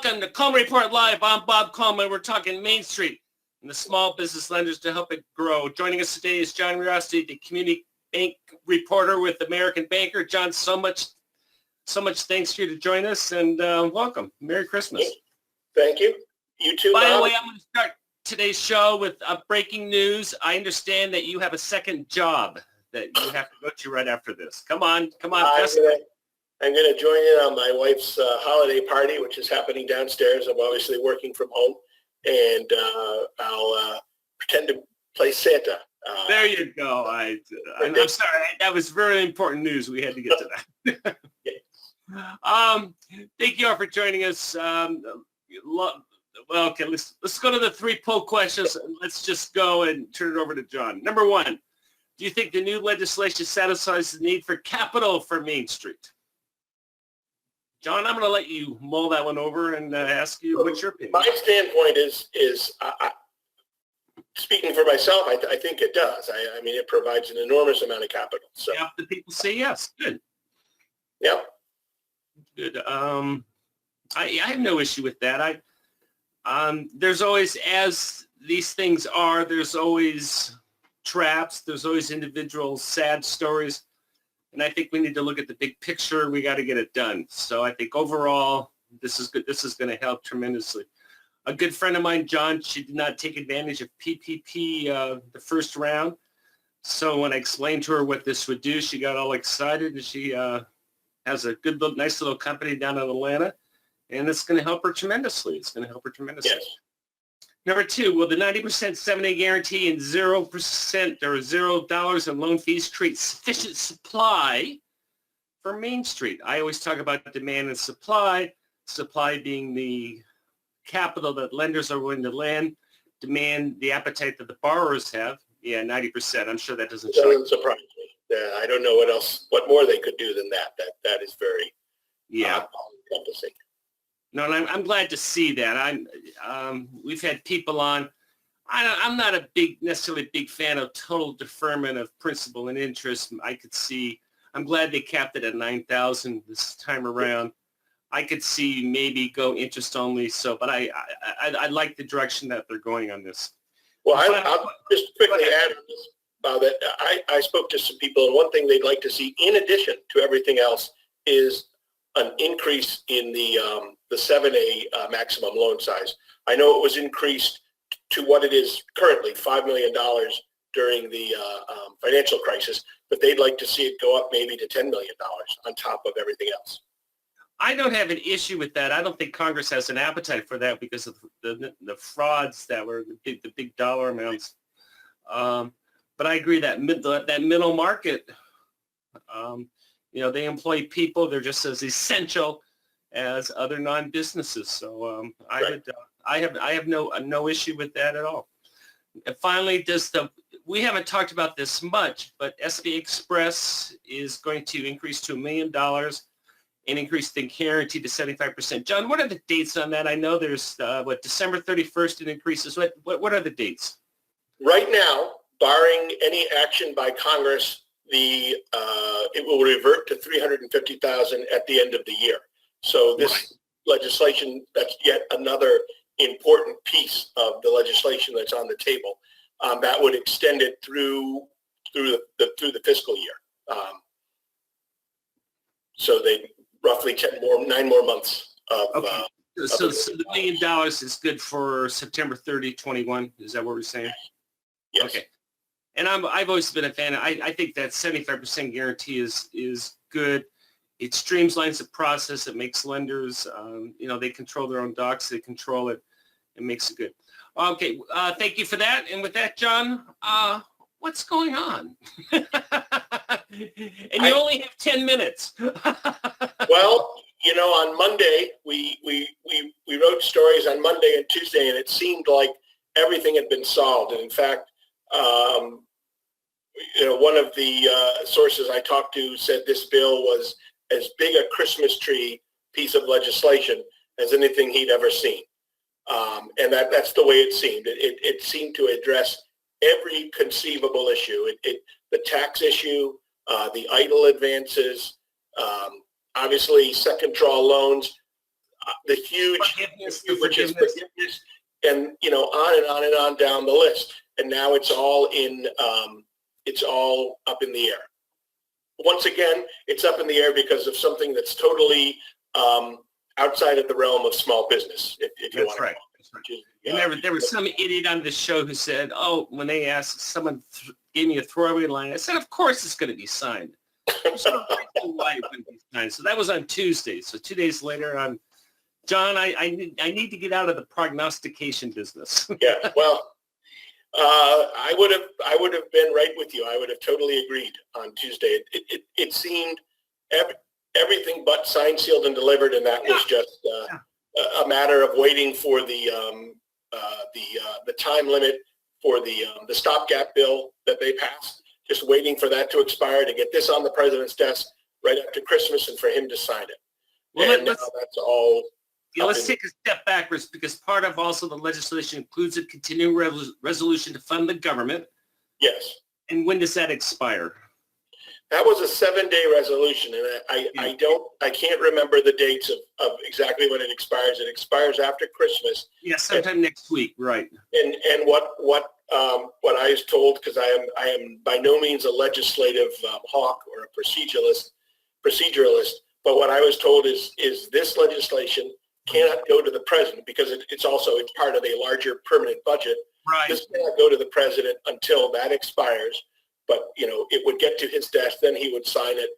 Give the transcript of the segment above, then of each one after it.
Welcome to Coleman Report Live. I'm Bob Coleman. We're talking Main Street and the small business lenders to help it grow. Joining us today is John Rossi, the community bank reporter with American Banker. John, so much thanks for you to join us, and welcome. Merry Christmas. Thank you. You too, By Bob. the way, I'm going to start today's show with breaking news. I understand that you have a second job that you have to go to right after this. Come on. I'm going to join in on my wife's holiday party, which is happening downstairs. I'm obviously working from home, and I'll pretend to play Santa. There you go. I'm sorry. That was very important news. We had to get to that. Thank you all for joining us. Well, okay, let's go to the 3 poll questions. Let's just go and turn it over to John. Number 1, do you think the new legislation satisfies the need for capital for Main Street? John, I'm going to let you mull that one over and ask you what's your opinion. My standpoint is speaking for myself, I think it does. I mean, it provides an enormous amount of capital. So yeah, the people say yes. Good. Yep. Good. I have no issue with that. There's always, as these things are, there's always traps. There's always individual sad stories. And I think we need to look at the big picture. We got to get it done. So I think overall, this is good. This is going to help tremendously. A good friend of mine, John, she did not take advantage of PPP the first round. So when I explained to her what this would do, she got all excited, and she has a good, nice little company down in Atlanta, and it's going to help her tremendously. Yes. Number 2, will the 90% 7-day guarantee and 0% or $0 in loan fees create sufficient supply for Main Street? I always talk about demand and supply being the capital that lenders are willing to lend, demand the appetite that the borrowers have. Yeah, 90%. I'm sure that doesn't surprise me. I don't know what more they could do than that. That is very all-encompassing. No, and I'm glad to see that. We've had people on. I'm not necessarily a big fan of total deferment of principal and interest. I'm glad they capped it at $9,000 this time around. I could see maybe go interest only. So, but I like the direction that they're going on this. Well, I'll just quickly add that I spoke to some people, and one thing they'd like to see, in addition to everything else, is an increase in the 7A maximum loan size. I know it was increased to what it is currently, $5 million during the financial crisis, but they'd like to see it go up maybe to $10 million on top of everything else. I don't have an issue with that. I don't think Congress has an appetite for that because of the frauds that were the big dollar amounts. But I agree that middle market, they employ people. They're just as essential as other non-businesses. So I have no issue with that at all. And finally, we haven't talked about this much, but SBA Express is going to increase to $1 million and increase the guarantee to 75%. John, what are the dates on that? I know there's December 31st it increases. What are the dates? Right now, barring any action by Congress, it will revert to $350,000 at the end of the year. So this legislation, that's yet another important piece of the legislation that's on the table. That would extend it through the fiscal year. So they roughly 9 more months of. Okay. So the $1 million is good for September 30, 21. Is that what we're saying? Yes. Okay. And I've always been a fan. I think that 75% guarantee is good. It streamlines the process. It makes lenders, they control their own docs. They control it. It makes it good. Okay. Thank you for that. And with that, John, what's going on? And you only have 10 minutes. Well, on Monday, we wrote stories on Monday and Tuesday, and it seemed like everything had been solved. And in fact, one of the sources I talked to said this bill was as big a Christmas tree piece of legislation as anything he'd ever seen. And that's the way it seemed. It seemed to address every conceivable issue. The tax issue, the EIDL advances, obviously second draw loans. the huge, Forgiveness, which is forgiveness, and on and on and on down the list. And now it's all up in the air. Once again, it's up in the air because of something that's totally outside of the realm of small business. If you want to. Right. That's right. And there was some idiot on the show who said, "Oh, when they asked, someone gave me a throwaway line. I said, of course it's going to be signed. There's no reason why it wouldn't be signed." So that was on Tuesday. So 2 days later, John, I need to get out of the prognostication business. Yeah, well, I would have been right with you. I would have totally agreed on Tuesday. It seemed everything but signed, sealed, and delivered, and that was just a matter of waiting for the time limit for the stopgap bill that they passed. Just waiting for that to expire to get this on the president's desk right after Christmas and for him to sign it. Well, and that's all. Yeah, let's take a step backwards, because part of also the legislation includes a continuing resolution to fund the government. Yes. And when does that expire? That was a 7-day resolution, and I can't remember the dates of exactly when it expires. It expires after Christmas. Yeah, sometime next week, right? And what I was told, because I am by no means a legislative hawk or a proceduralist, but what I was told is this legislation cannot go to the president because it's part of a larger permanent budget. Right. This cannot go to the president until that expires. But, it would get to his desk, then he would sign it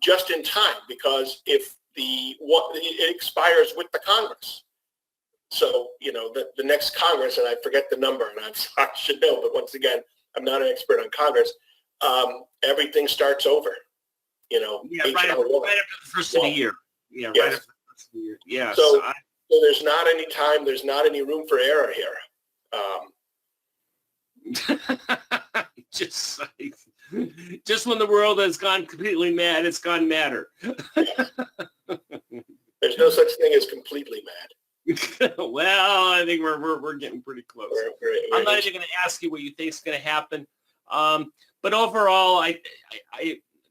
just in time, because if it expires with the Congress. So, the next Congress, and I forget the number, and I should know, but once again, I'm not an expert on Congress, everything starts over, right after the first of the year. Yeah, yes. Right after the first of the year. Yeah. So there's not any time, there's not any room for error here. Just when the world has gone completely mad, it's gone madder. There's no such thing as completely mad. Well, I think we're getting pretty close. I'm not even going to ask you what you think is going to happen. But overall, I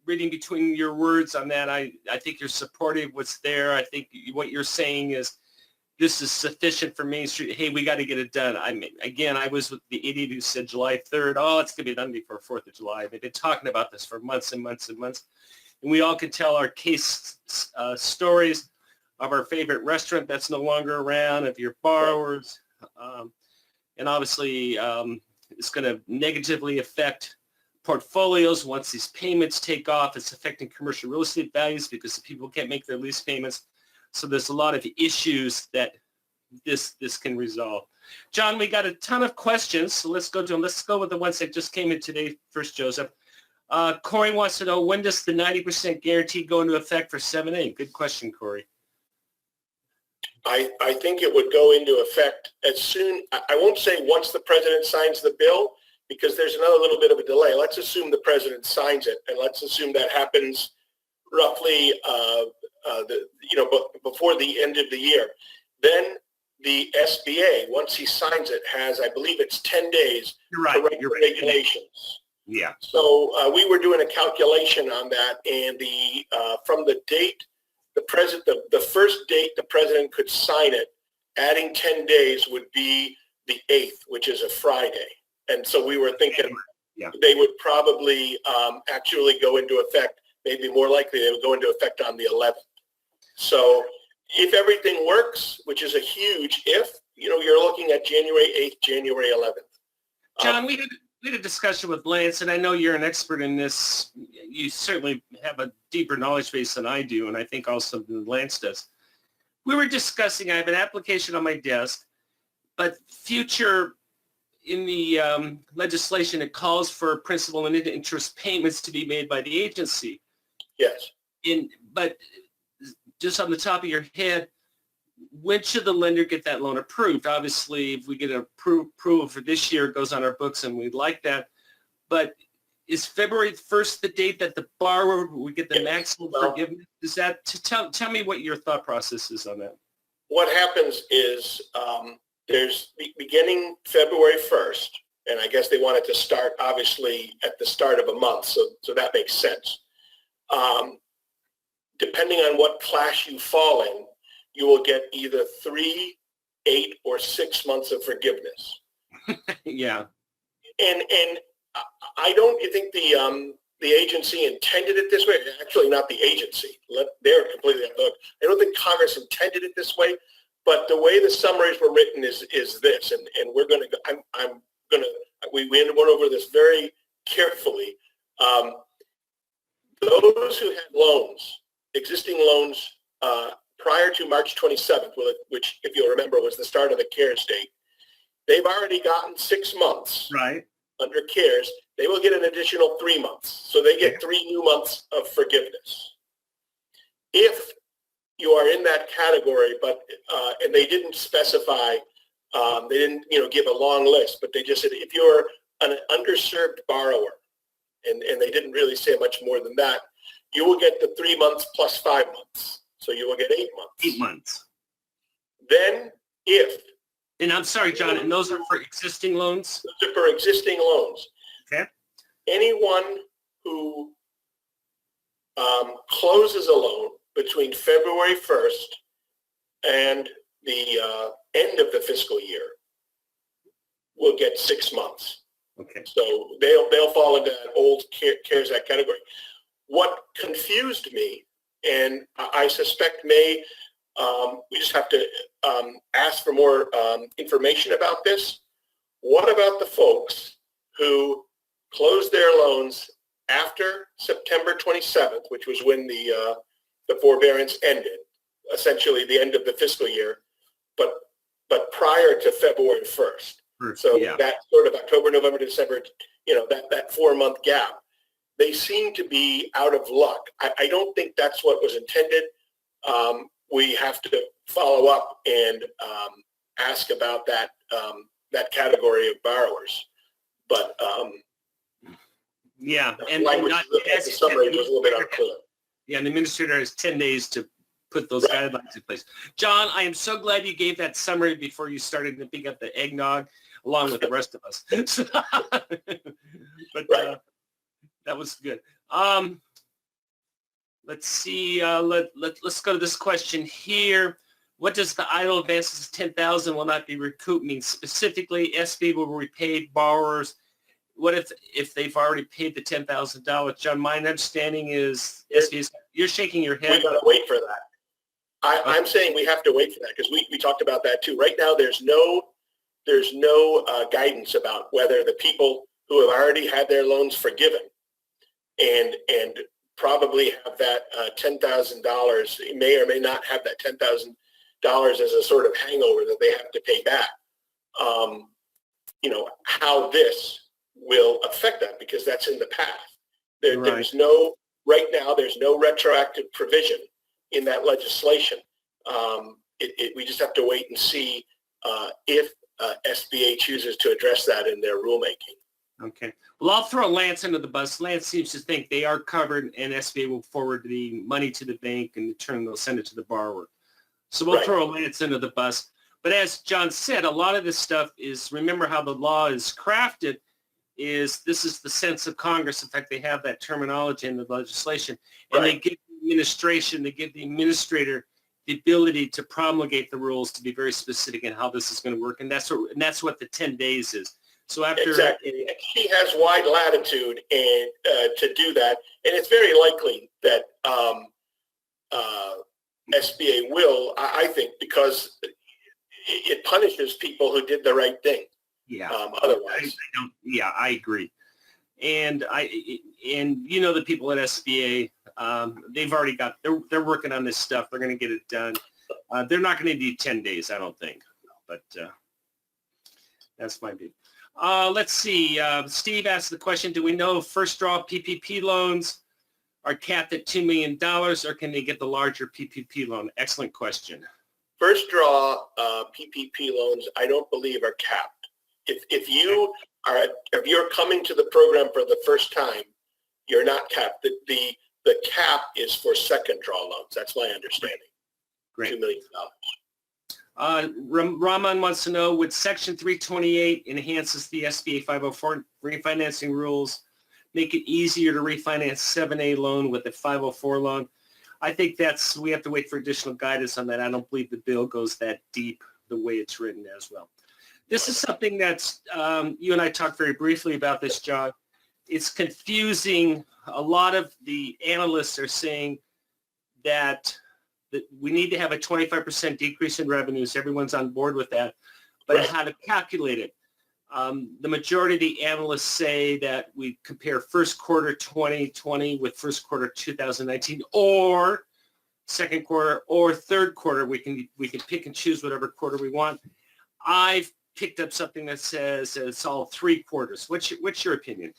reading between your words on that, I think you're supportive of what's there. I think what you're saying is this is sufficient for Main Street. Hey, we got to get it done. I was with the idiot who said July 3rd. Oh, it's going to be done before 4th of July. They've been talking about this for months and months and months. And we all can tell our case stories of our favorite restaurant that's no longer around, of your borrowers. And obviously, it's going to negatively affect portfolios once these payments take off. It's affecting commercial real estate values because the people can't make their lease payments. So there's a lot of issues that this can resolve. John, we got a ton of questions, so let's go to them. Let's go with the ones that just came in today first, Joseph. Corey wants to know, when does the 90% guarantee go into effect for 7A? Good question, Corey. I think it would go into effect as soon, I won't say once the president signs the bill, because there's another little bit of a delay. Let's assume the president signs it, and let's assume that happens roughly before the end of the year. Then the SBA, once he signs it, has, I believe it's 10 days to write the regulations. Yeah. So we were doing a calculation on that, and from the date the first date the president could sign it, adding 10 days would be the 8th, which is a Friday. And so we were thinking they would probably actually go into effect, maybe more likely they would go into effect on the 11th. So if everything works, which is a huge if, you're looking at January 8th, January 11th. John, we had a discussion with Lance, and I know you're an expert in this. You certainly have a deeper knowledge base than I do, and I think also than Lance does. We were discussing, I have an application on my desk, but future in the legislation, it calls for principal and interest payments to be made by the agency. Yes. But just on the top of your head, when should the lender get that loan approved? Obviously, if we get an approval for this year, it goes on our books, and we'd like that. But is February 1st the date that the borrower would get the maximum forgiveness? Is that tell me what your thought process is on that? What happens is there's beginning February 1st, and I guess they want it to start obviously at the start of a month, so that makes sense. Depending on what class you fall in, you will get either 3, 8, or 6 months of forgiveness. Yeah. And I don't think the agency intended it this way. Actually, not the agency. They're completely off the hook. I don't think Congress intended it this way. But the way the summaries were written is this, and we're going to. I'm going to. We went over this very carefully. Those who had loans, existing loans, prior to March 27th, which, if you'll remember, was the start of the CARES date, they've already gotten 6 months. Right. Under CARES. They will get an additional 3 months. So they get 3 new months of forgiveness. If you are in that category, but and they didn't specify, they didn't give a long list, but they just said if you're an underserved borrower, and they didn't really say much more than that, you will get the 3 months plus 5 months. So you will get 8 months. 8 months. Then if... And I'm sorry, John, and those are for existing loans? Those are for existing loans. Okay. Anyone who closes a loan between February 1st and the end of the fiscal year will get 6 months. Okay. So they'll fall into that old CARES Act category. What confused me, and I suspect we just have to ask for more information about this. What about the folks who closed their loans after September 27th, which was when the forbearance ended, essentially the end of the fiscal year, but prior to February 1st? So that sort of October, November, December, that 4 month gap, they seem to be out of luck. I don't think that's what was intended. We have to follow up and ask about that category of borrowers. But and language, the summary was a little bit unclear. Yeah, and the administrator has 10 days to put those guidelines in place. John, I am so glad you gave that summary before you started to pick up the eggnog, along with the rest of us. But that was good. Let's see. Let's go to this question here. What does the idle advances of $10,000 will not be recouped mean? Specifically, SB will repay borrowers. What if they've already paid the $10,000? John, my understanding is SB. You're shaking your head. We got to wait for that. I'm saying we have to wait for that because we talked about that too. Right now, there's no guidance about whether the people who have already had their loans forgiven and probably have that $10,000 may or may not have that $10,000 as a sort of hangover that they have to pay back. How this will affect that, because that's in the past. There's right now there's no retroactive provision in that legislation. We just have to wait and see if SBA chooses to address that in their rulemaking. Okay. Well, I'll throw Lance under the bus. Lance seems to think they are covered and SBA will forward the money to the bank and in turn they'll send it to the borrower. So we'll throw Lance under the bus. But as John said, a lot of this stuff is, remember how the law is crafted, this is the sense of Congress. In fact, they have that terminology in the legislation. And they give the administrator the ability to promulgate the rules to be very specific in how this is going to work. And that's what the 10 days is. So after exactly, she has wide latitude and to do that, and it's very likely that SBA will. I think because it punishes people who did the right thing. Yeah. Otherwise, I agree. And the people at SBA, they've already got. They're working on this stuff. They're going to get it done. They're not going to need 10 days, I don't think. But that's my view. Let's see. Steve asked the question, do we know if first draw PPP loans are capped at $2 million or can they get the larger PPP loan? Excellent question. First draw PPP loans, I don't believe are capped. If you're coming to the program for the first time, you're not capped. The cap is for second draw loans. That's my understanding. Great. $2 million. Raman wants to know, would Section 328 enhances the SBA 504 refinancing rules, make it easier to refinance 7A loan with a 504 loan? I think we have to wait for additional guidance on that. I don't believe the bill goes that deep the way it's written as well. This is something that's, you and I talked very briefly about this, John. It's confusing. A lot of the analysts are saying that we need to have a 25% decrease in revenues. Everyone's on board with that. But how to calculate it? The majority of the analysts say that we compare first quarter 2020 with first quarter 2019, or second quarter or third quarter. We can pick and choose whatever quarter we want. I've picked up something that says it's all 3 quarters. What's your opinion?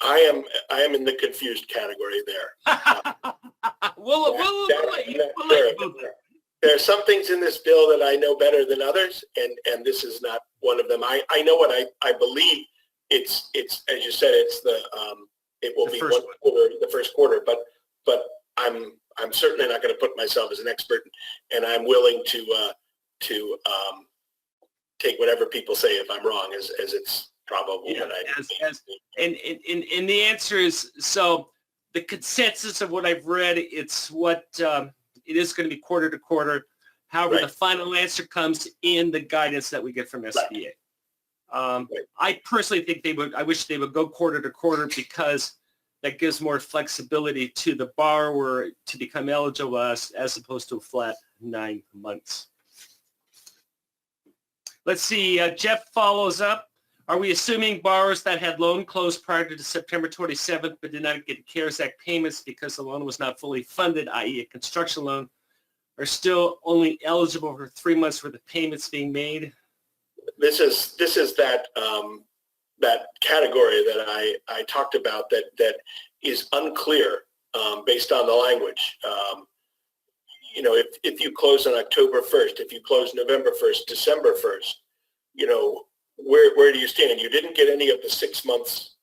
I am in the confused category there. We'll let you go there. There are some things in this bill that I know better than others, and this is not one of them. I know what I believe. It's as you said, it's it will be 1 quarter, the first quarter, but I'm certainly not going to put myself as an expert, and I'm willing to take whatever people say if I'm wrong, as it's probable that and the answer is, so the consensus of what I've read, it's what it is going to be quarter to quarter. However, the final answer comes in the guidance that we get from SBA. I personally think I wish they would go quarter to quarter, because that gives more flexibility to the borrower to become eligible as opposed to a flat 9 months. Let's see. Jeff follows up. Are we assuming borrowers that had loan closed prior to September 27th but did not get CARES Act payments because the loan was not fully funded, i.e. a construction loan, are still only eligible for 3 months worth of payments being made? This is that that category that I talked about that is unclear based on the language. If you close on October 1st, if you close November 1st, December 1st, where do you stand? You didn't get any of the 6 months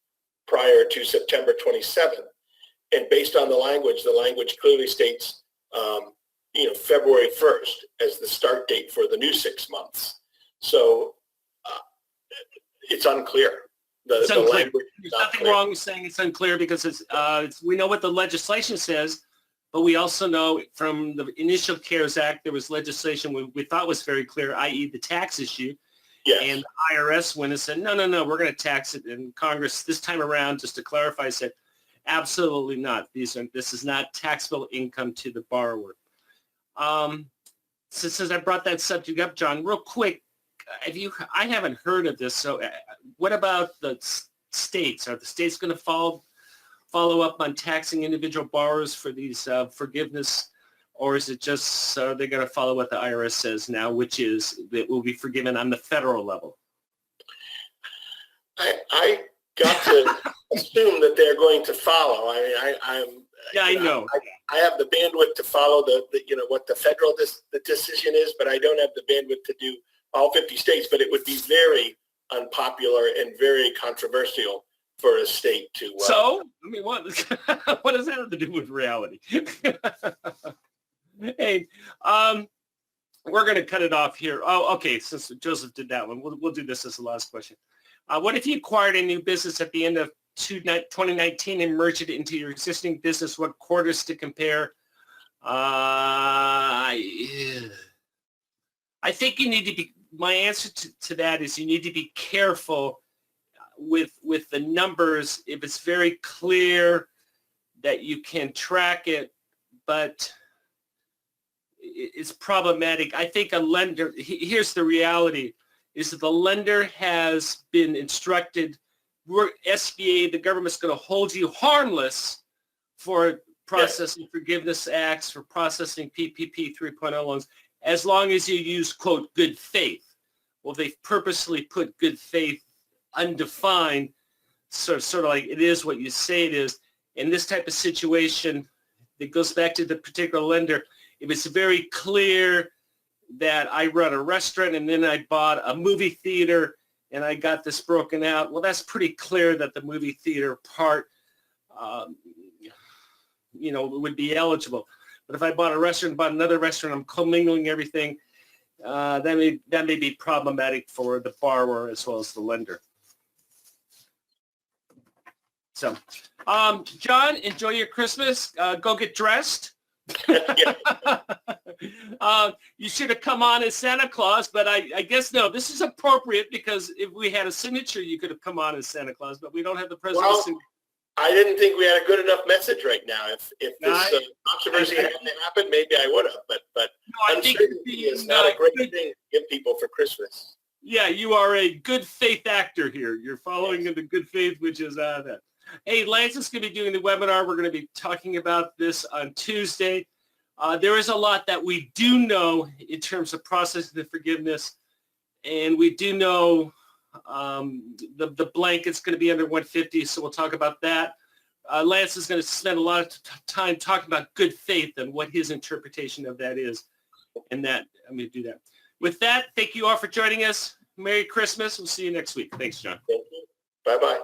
prior to September 27th. And based on the language clearly states, February 1st as the start date for the new 6 months. So it's unclear. It's unclear. The language There's nothing wrong with saying it's unclear, because we know what the legislation says, but we also know from the initial CARES Act, there was legislation we thought was very clear, i.e. the tax issue. Yes. And the IRS went and said, no, we're going to tax it. And Congress this time around, just to clarify, said, absolutely not. This is not taxable income to the borrower. So since I brought that subject up, John, real quick, I haven't heard of this. So what about the states? Are the states going to follow up on taxing individual borrowers for these forgiveness? Or is it just, are they going to follow what the IRS says now, which is it will be forgiven on the federal level? I got to assume that they're going to follow. I know. I have the bandwidth to follow what the federal the decision is, but I don't have the bandwidth to do all 50 states. But it would be very unpopular and very controversial for a state to. So, I mean, what does that have to do with reality? Hey, we're going to cut it off here. Oh, okay. Since Joseph did that one, we'll do this as the last question. What if you acquired a new business at the end of 2019 and merged it into your existing business? What quarters to compare? I think you need to be, my answer to that is you need to be careful with the numbers. If it's very clear that you can track it, but it's problematic. I think a lender, here's the reality, is that the lender has been instructed, SBA, the government's going to hold you harmless for processing forgiveness acts, for processing PPP 3.0 loans, as long as you use, quote, good faith. Well, they've purposely put good faith undefined, sort of like it is what you say it is. In this type of situation, it goes back to the particular lender. If it's very clear that I run a restaurant and then I bought a movie theater and I got this broken out, well, that's pretty clear that the movie theater part, would be eligible. But if I bought a restaurant, bought another restaurant, I'm commingling everything, that may be problematic for the borrower as well as the lender. So John, enjoy your Christmas. Go get dressed. You should have come on as Santa Claus, but I guess no. This is appropriate because if we had a signature, you could have come on as Santa Claus, but we don't have the president's signature. I didn't think we had a good enough message right now. If this controversy hadn't happened, maybe I would have. But uncertainty is not a great thing to give people for Christmas. Yeah, you are a good faith actor here. You're following the good faith, which is that. Hey, Lance is going to be doing the webinar. We're going to be talking about this on Tuesday. There is a lot that we do know in terms of processing the forgiveness, and we do know the blanket's going to be under 150, so we'll talk about that. Lance is going to spend a lot of time talking about good faith and what his interpretation of that is, and that I'm going to do that. With that, thank you all for joining us. Merry Christmas. We'll see you next week. Thanks, John. Thank you. Bye-bye.